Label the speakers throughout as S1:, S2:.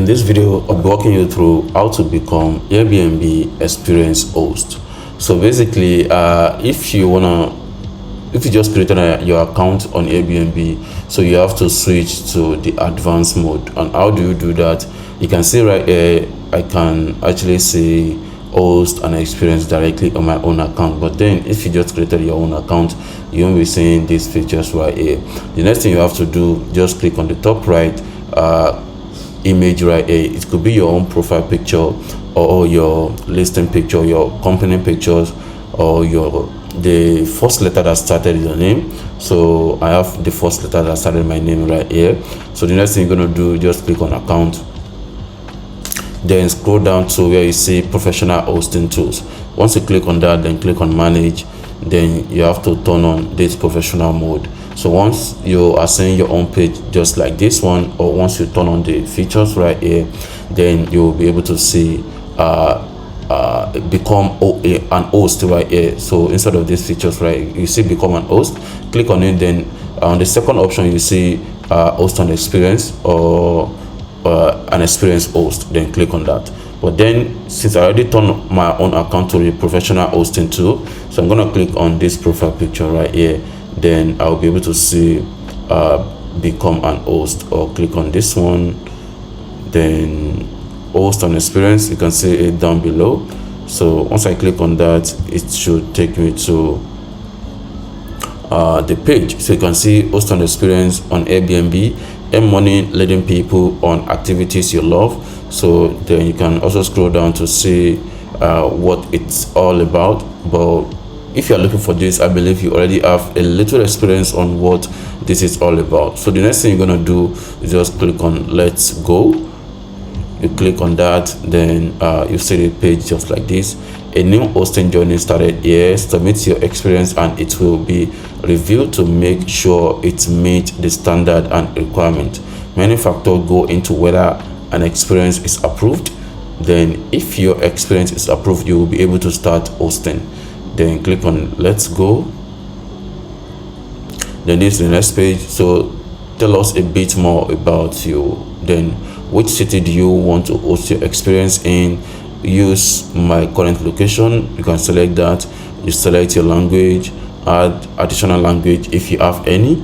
S1: this video, I'll be walking you through how to become Airbnb Experience Host. So basically, if you just created your account on Airbnb, so you have to switch to the advanced mode. And how do you do that? You can see right here, I can actually see host and experience directly on my own account. But then if you just created your own account, you won't be seeing these features right here. The next thing you have to do, just click on the top right image right here. It could be your own profile picture or your listing picture, your company pictures, or the first letter that started your name. So I have the first letter that started my name right here. So the next thing you're going to do, just click on account, then scroll down to where you see professional hosting tools. Once you click on that, then click on manage. Then you have to turn on this professional mode. So once you are seeing your own page just like this one, or once you turn on the features right here, then you will be able to see become an host right here. So instead of these features right, you see become an host, click on it. Then on the second option you see host and experience, or an experience host, then click on that. But then since I already turned my own account to the professional hosting tool, so I'm going to click on this profile picture right here. Then I'll be able to see become an host, or click on this one, then host and experience. You can see it down below. So once I click on that, it should take me to the page. So you can see host and experience on Airbnb, earn money leading people on activities you love. So then you can also scroll down to see what it's all about. But if you're looking for this, I believe you already have a little experience on what this is all about. So the next thing you're going to do is just click on let's go. You click on that, then you see the page just like this. A new hosting journey started here. Submit your experience and it will be reviewed to make sure it meets the standard and requirement. Many factors go into whether an experience is approved. Then if your experience is approved, you will be able to start hosting. Then click on let's go. Then this is the next page. So tell us a bit more about you. Then which city do you want to host your experience in? Use my current location. You can select that. You select your language, add additional language if you have any.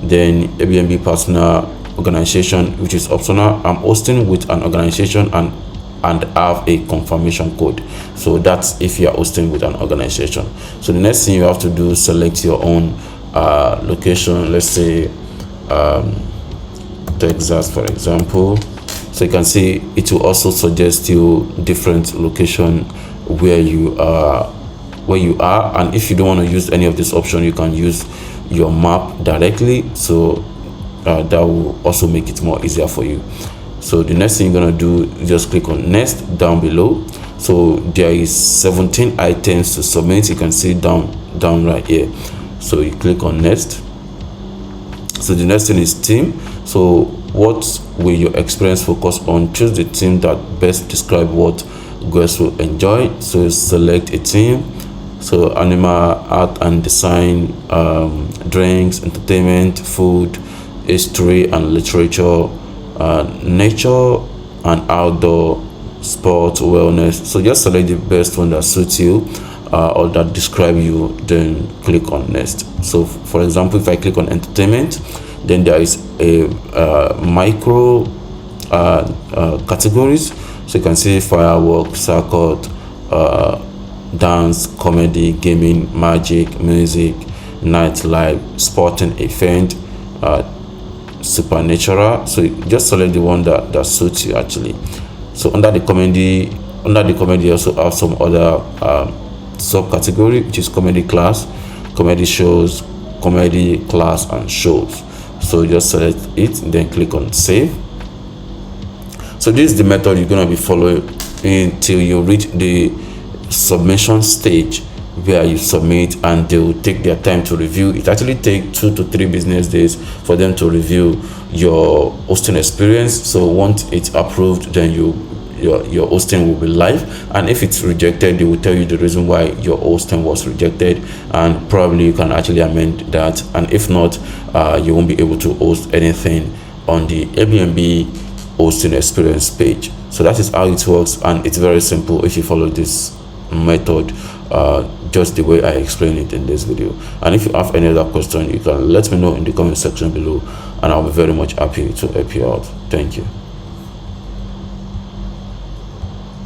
S1: Then Airbnb partner organization, which is optional. I'm hosting with an organization and have a confirmation code. So that's if you are hosting with an organization. So the next thing you have to do, select your own location. Let's say Texas, for example. So you can see it will also suggest you different location where you are, and if you don't want to use any of this option, you can use your map directly. So that will also make it more easier for you. So the next thing you're gonna do, just click on next down below. So there is 17 items to submit. You can see down right here. So you click on next. So the next thing is theme. So what will your experience focus on? Choose the theme that best describe what guests will enjoy. So select a theme. So animal, art and design, drinks, entertainment, food, history and literature, nature and outdoor, sport, wellness. So just select the best one that suits you or that describe you, then click on next. So for example, if I click on entertainment, then there is a micro categories. So you can see fireworks, circuit, dance, comedy, gaming, magic, music, nightlife, sporting event, supernatural. So just select the one that suits you actually. So under the comedy you also have some other subcategory, which is comedy class, comedy shows, comedy class and shows. So just select it, then click on save. So this is the method you're going to be following until you reach the submission stage where you submit, and they will take their time to review. It actually takes 2 to 3 business days for them to review your hosting experience. So once it's approved, then your hosting will be live, and if it's rejected, they will tell you the reason why your hosting was rejected, and probably you can actually amend that. And if not, you won't be able to host anything on the Airbnb hosting experience page. So that is how it works, and it's very simple if you follow this method just the way I explained it in this video. And if you have any other question, you can let me know in the comment section below, and I'll be very much happy to help you out. Thank you.